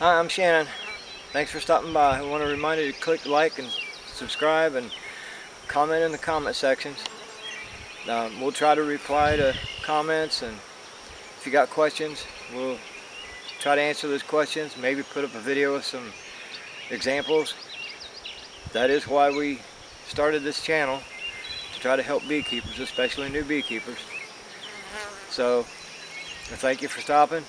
Hi, I'm Shannon. Thanks for stopping by. I want to remind you to click like and subscribe and comment in the comment sections. We'll try to reply to comments, and if you got questions, we'll try to answer those questions. Maybe put up a video with some examples. That is why we started this channel, to try to help beekeepers, especially new beekeepers. So thank you for stopping.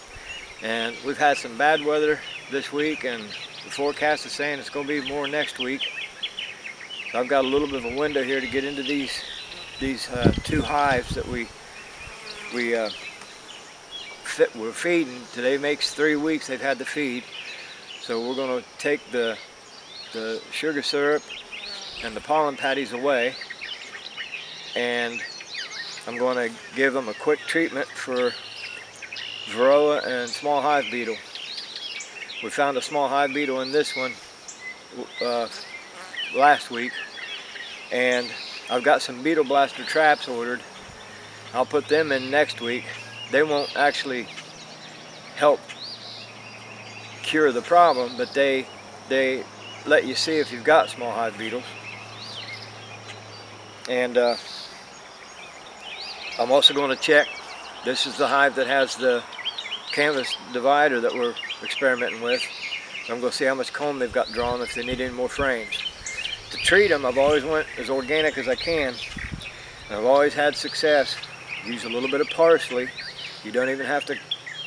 And we've had some bad weather this week, and the forecast is saying it's going to be more next week. So I've got a little bit of a window here to get into these two hives that we're feeding. Today makes 3 weeks they've had to feed. So we're going to take the sugar syrup and the pollen patties away, and I'm going to give them a quick treatment for Varroa and small hive beetle. We found a small hive beetle in this one last week, and I've got some beetle blaster traps ordered. I'll put them in next week. They won't actually help cure the problem, but they let you see if you've got small hive beetles. And I'm also going to check. This is the hive that has the canvas divider that we're experimenting with. So I'm going to see how much comb they've got drawn, if they need any more frames. To treat them, I've always went as organic as I can. And I've always had success. Use a little bit of parsley. You don't even have to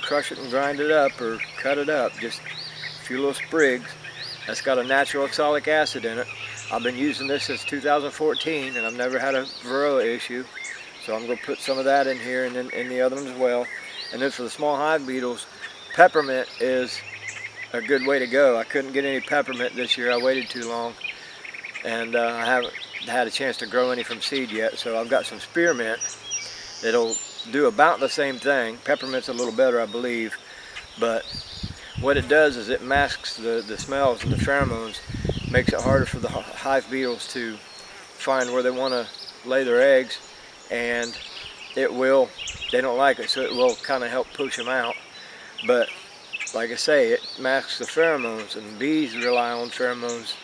crush it and grind it up or cut it up. Just a few little sprigs. That's got a natural oxalic acid in it. I've been using this since 2014, and I've never had a Varroa issue. So I'm going to put some of that in here, and then in the other ones as well. And then for the small hive beetles, peppermint is a good way to go. I couldn't get any peppermint this year. I waited too long, and I haven't had a chance to grow any from seed yet. So I've got some spearmint that'll do about the same thing. Peppermint's a little better, I believe, but what it does is it masks the smells and the pheromones, makes it harder for the hive beetles to find where they want to lay their eggs, and they don't like it, so it will kind of help push them out. But like I say, it masks the pheromones, and bees rely on pheromones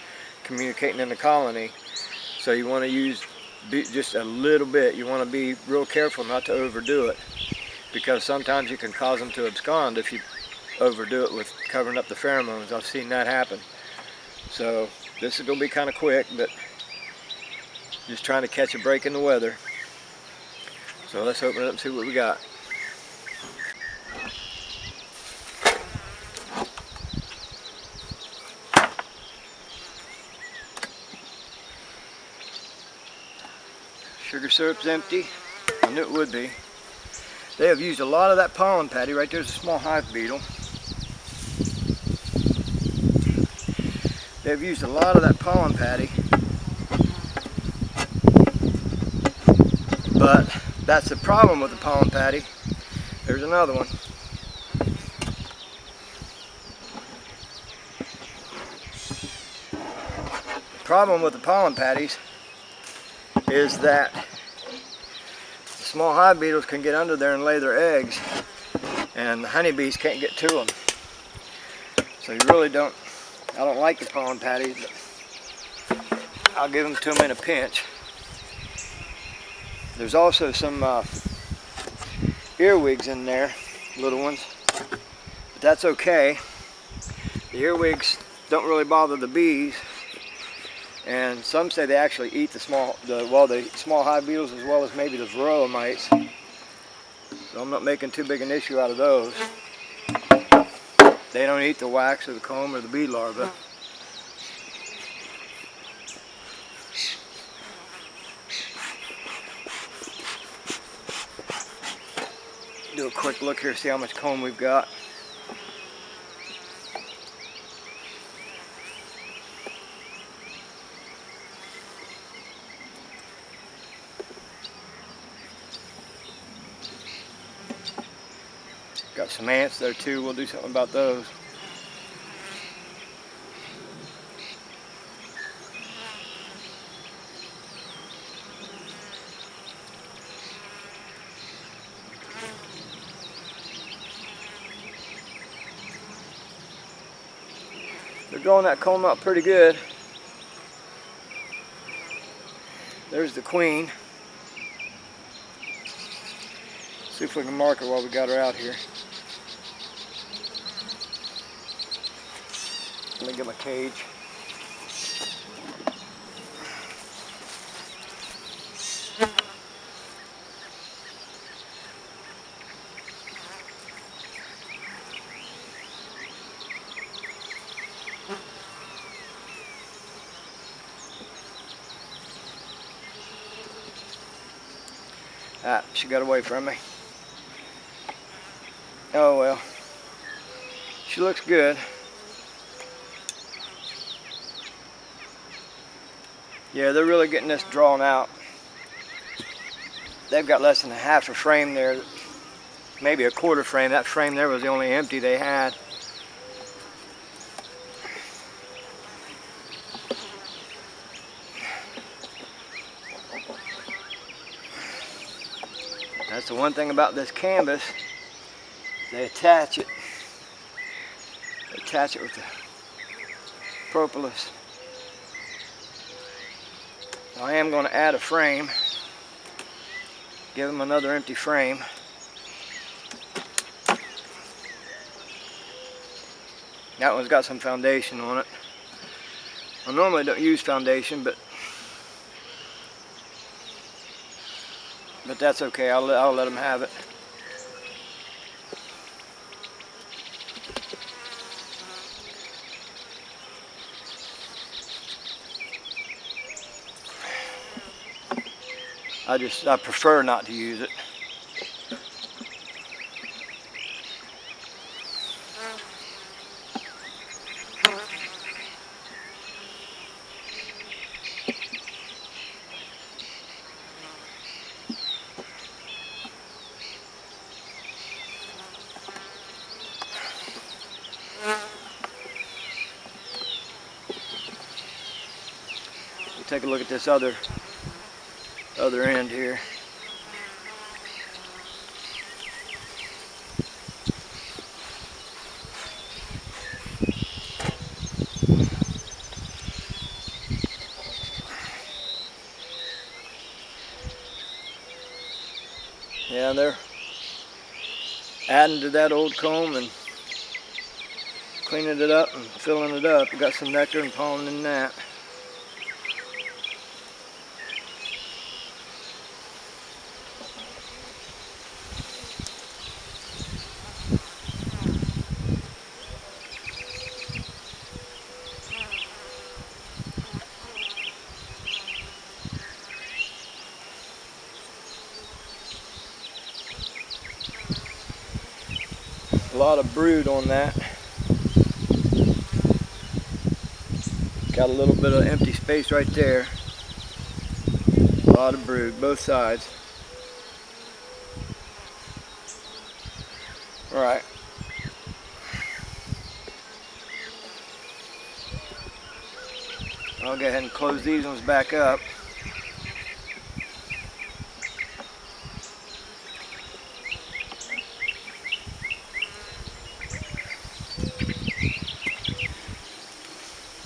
communicating in the colony. So you want to use just a little bit. You want to be real careful not to overdo it, because sometimes you can cause them to abscond if you overdo it with covering up the pheromones. I've seen that happen. So this is going to be kind of quick, but just trying to catch a break in the weather. So let's open it up and see what we got. Sugar syrup's empty. I knew it would be. They have used a lot of that pollen patty. Right there's a small hive beetle. They've used a lot of that pollen patty. But that's the problem with the pollen patty. There's another one. The problem with the pollen patties is that the small hive beetles can get under there and lay their eggs, and the honeybees can't get to them. So you really don't, I don't like the pollen patties, but I'll give them to them in a pinch. There's also some earwigs in there, little ones, but that's okay. The earwigs don't really bother the bees, and some say they actually eat the small hive beetles, as well as maybe the Varroa mites. So I'm not making too big an issue out of those. They don't eat the wax or the comb or the bee larvae. Do a quick look here, see how much comb we've got. Got some ants there too. We'll do something about those. They're drawing that comb out pretty good. There's the queen. See if we can mark her while we got her out here. Let me get my cage. Ah, she got away from me. Oh well. She looks good. Yeah, they're really getting this drawn out. They've got less than a half a frame there, maybe a quarter frame. That frame there was the only empty they had. That's the one thing about this canvas. They attach it. They attach it with the propolis. Now I am going to add a frame. Give them another empty frame. That one's got some foundation on it. I normally don't use foundation, but that's okay. I'll let them have it. I prefer not to use it. Take a look at this other end here. Yeah, they're adding to that old comb and cleaning it up and filling it up. We got some nectar and pollen in that. A lot of brood on that. Got a little bit of empty space right there. A lot of brood, both sides. All right. I'll go ahead and close these ones back up.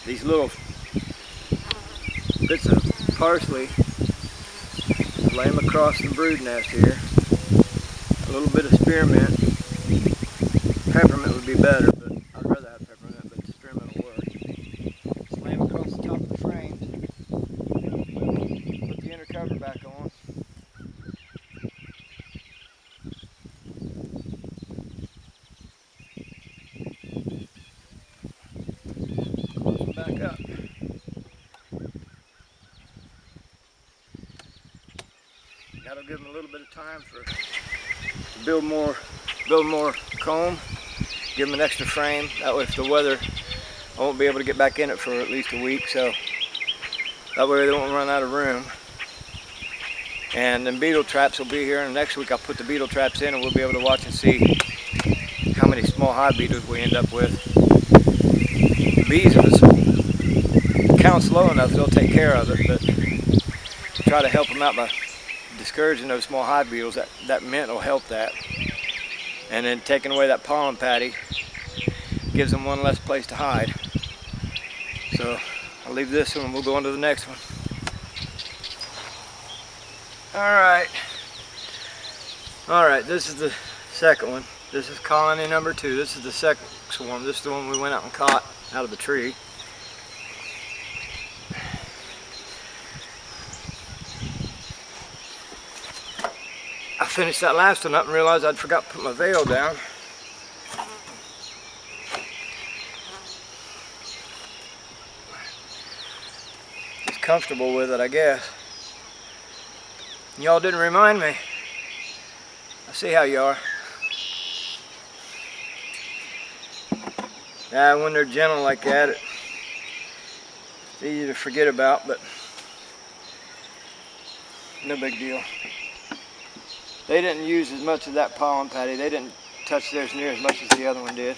These little bits of parsley, lay them across the brood nest here. A little bit of spearmint. Peppermint would be better, but I'd rather have peppermint, but spearmint will work. Just lay them across the top of the frames. Put the inner cover back on. Close them back up. That'll give them a little bit of time to build more comb. Give them an extra frame. That way, if the weather, I won't be able to get back in it for at least a week. So that way they won't run out of room. And then beetle traps will be here. And next week I'll put the beetle traps in, and we'll be able to watch and see how many small hive beetles we end up with. Bees, if it's counts low enough, they'll take care of it. But try to help them out by discouraging those small hive beetles. That mint will help that. And then taking away that pollen patty gives them one less place to hide. So I'll leave this one and we'll go on to the next one. Alright, this is the second one. This is colony number 2. This is the second swarm. This is the one we went out and caught out of the tree. I finished that last one up and realized I'd forgot to put my veil down. Just comfortable with it, I guess. Y'all didn't remind me. I see how you are. Yeah, when they're gentle like that, it's easy to forget about, but no big deal. They didn't use as much of that pollen patty. They didn't touch theirs near as much as the other one did.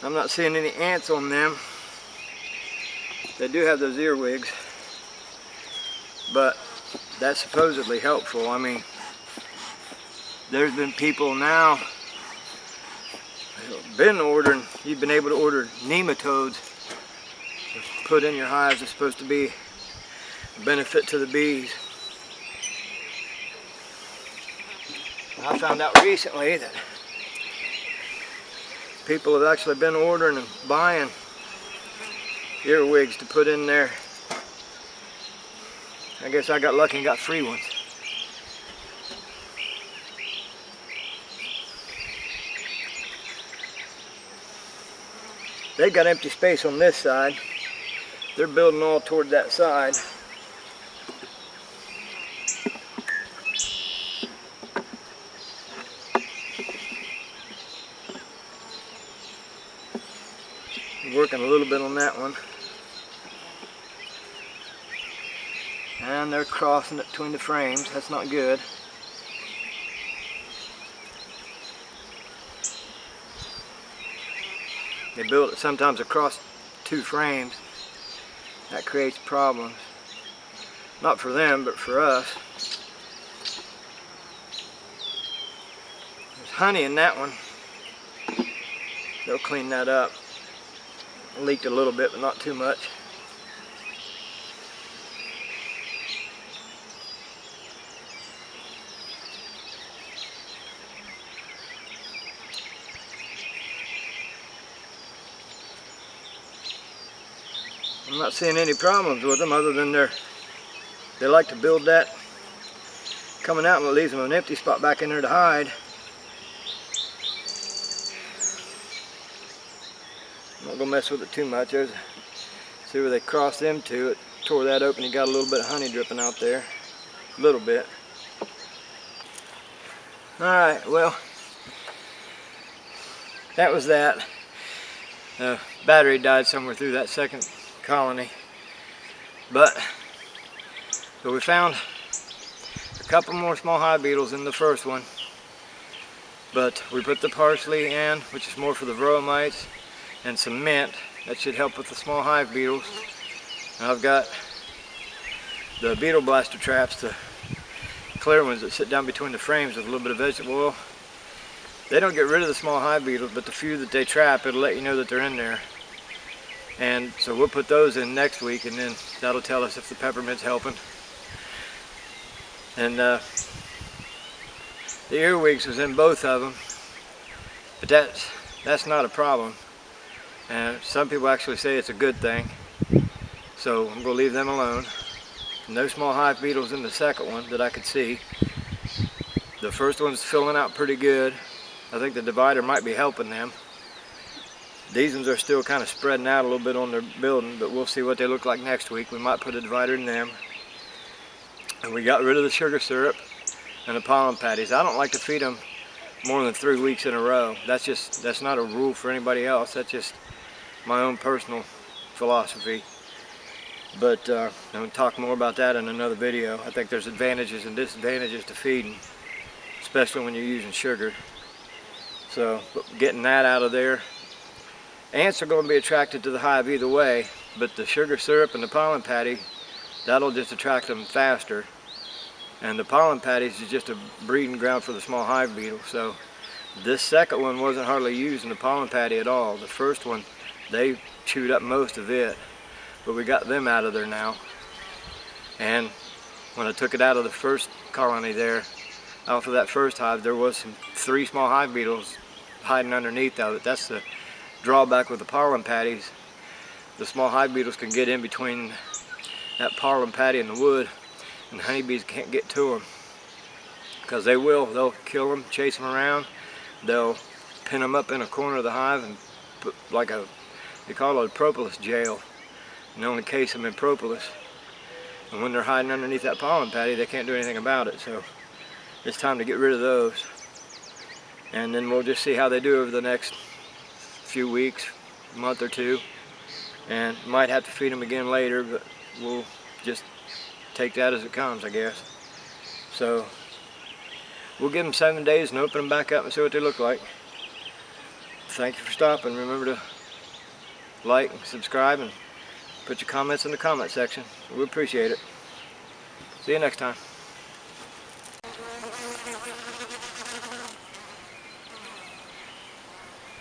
I'm not seeing any ants on them. They do have those earwigs, but that's supposedly helpful. I mean, there's been people now been ordering, you've been able to order nematodes to put in your hives. It's supposed to be a benefit to the bees. I found out recently that people have actually been ordering and buying earwigs to put in there. I guess I got lucky and got free ones. They've got empty space on this side. They're building all toward that side. Working a little bit on that one. And they're crossing it between the frames. That's not good. They build it sometimes across 2 frames. That creates problems. Not for them, but for us. There's honey in that one. They'll clean that up. It leaked a little bit, but not too much. I'm not seeing any problems with them other than they like to build that coming out, and it leaves them an empty spot back in there to hide. I'm not going to mess with it too much. See where they crossed them to. It tore that open. You got a little bit of honey dripping out there. A little bit. Alright, well, that was that. The battery died somewhere through that second colony. So we found a couple more small hive beetles in the first one. But we put the parsley in, which is more for the varroa mites, and some mint. That should help with the small hive beetles. And I've got the beetle blaster traps, the clear ones that sit down between the frames with a little bit of vegetable oil. They don't get rid of the small hive beetles, but the few that they trap, it'll let you know that they're in there. And so we'll put those in next week, and then that'll tell us if the peppermint's helping. And the earwigs was in both of them, but that's not a problem. And some people actually say it's a good thing. So I'm going to leave them alone. No small hive beetles in the second one that I could see. The first one's filling out pretty good. I think the divider might be helping them. These ones are still kind of spreading out a little bit on their building, but we'll see what they look like next week. We might put a divider in them. And we got rid of the sugar syrup and the pollen patties. I don't like to feed them more than 3 weeks in a row. That's not a rule for anybody else. That's just my own personal philosophy. But I'll talk more about that in another video. I think there's advantages and disadvantages to feeding, especially when you're using sugar. So getting that out of there. Ants are going to be attracted to the hive either way, but the sugar syrup and the pollen patty, that'll just attract them faster. And the pollen patties is just a breeding ground for the small hive beetle. So This second one wasn't hardly used in the pollen patty at all. The first one, they chewed up most of it, but we got them out of there now. And when I took it out of the first colony there, off of that first hive, there was 3 small hive beetles hiding underneath of it. That's the drawback with the pollen patties. The small hive beetles can get in between that pollen patty and the wood, and the honeybees can't get to them. Because they'll kill them, chase them around. They'll pin them up in a corner of the hive and put they call it a propolis jail, and only case them in propolis. And when they're hiding underneath that pollen patty, they can't do anything about it. So it's time to get rid of those. And then we'll just see how they do over the next few weeks, month or two. And might have to feed them again later, but we'll just take that as it comes, I guess. So we'll give them 7 days and open them back up and see what they look like. Thank you for stopping. Remember to like and subscribe and put your comments in the comment section. We appreciate it. See you next time.